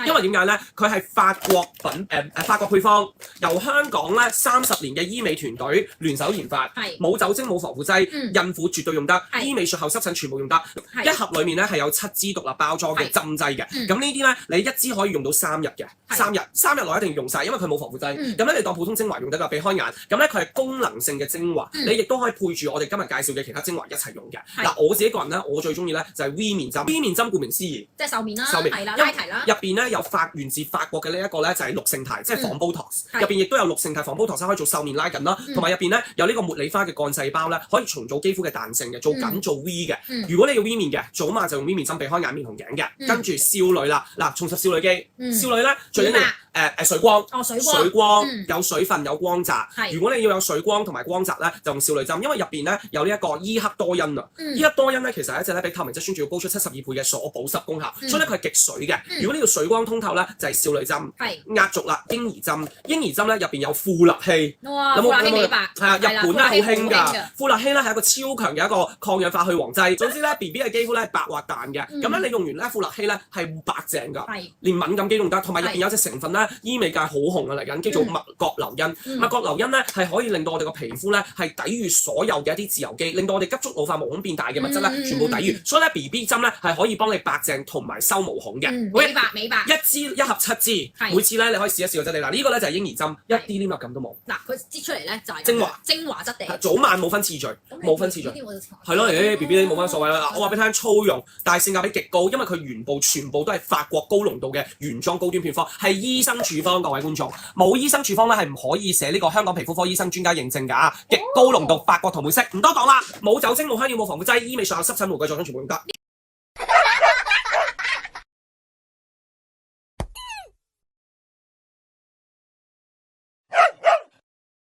因為點解咧？佢係法國法國配方，由香港咧30年嘅醫美團隊聯手研發，冇酒精冇防腐劑，孕婦絕對用得，醫美術後濕疹全部用得。一盒裡面咧係有7支獨立包裝嘅針劑嘅，咁呢啲咧你一支可以用到3日嘅，3日內一定要用晒，因為佢冇防腐劑。咁咧你當普通精華用得㗎，避開眼。咁咧佢係功能性嘅精華，你亦都可以配住我哋今日介紹嘅其他精華一齊用嘅。嗱，我自己個人咧，我最中意咧就係 V 面針。V 面針顧名思義，即係瘦面啦，係啦，拉提啦。入邊咧有源自法國嘅呢一個咧就係氯勝肽，即係仿 Botox。入邊亦都有氯勝肽仿 Botox 可以做瘦面拉緊啦，同埋入邊咧有呢個茉莉花嘅幹細胞咧，可以重組肌膚嘅彈性嘅，做緊做 V 嘅。如果你要 V 面嘅，早晚就用 V 面針避開眼面同頸嘅。跟住少女啦，嗱，重拾少女肌，少女咧最緊要水光，水光有水分有光澤。如果你要有水光同埋光澤咧，就用少女針，因為入邊咧有呢一個伊克多因啊。伊克多因咧其實係一隻咧比透明質酸仲要高出72倍嘅鎖保濕功效，所以咧佢係極水嘅。如果呢個水光通透咧，就係少女針。壓軸啦，嬰兒針咧入邊有富勒烯，有冇富勒烯美白？係啊，日本咧好興㗎。富勒烯咧係一個超強嘅一個抗氧化去黃劑。總之咧 BB 嘅肌膚咧白滑彈嘅，咁咧你用完咧富勒烯咧係白淨㗎，連敏感肌用得。同埋入邊有隻成分咧，醫美界好紅啊嚟緊，叫做麥角硫因。麥角硫因咧係可以令到我哋個皮膚咧係抵禦所有嘅一啲自由基，令到我哋急速老化毛孔變大嘅物質咧全部抵禦。所以咧 BB 針咧係可以幫你白淨同埋收毛孔嘅。美白，一盒7支，每次咧你可以試一試個質地。嗱，呢個咧就係嬰兒針，一啲黏膜感都冇。嗱，佢擠出嚟咧就係精華質地，早晚冇分次序，冇分次序。係咯，BB 冇乜所謂啦。我話俾你聽，粗用，但係性價比極高，因為佢原部全部都係法國高濃度嘅原裝高端配方，係醫生處方。各位觀眾，冇醫生處方咧係唔可以寫呢個香港皮膚科醫生專家認證㗎。極高濃度法國桃梅色，唔多講啦，冇酒精冇香料冇防腐劑，醫美術後濕疹無計作中全部用得。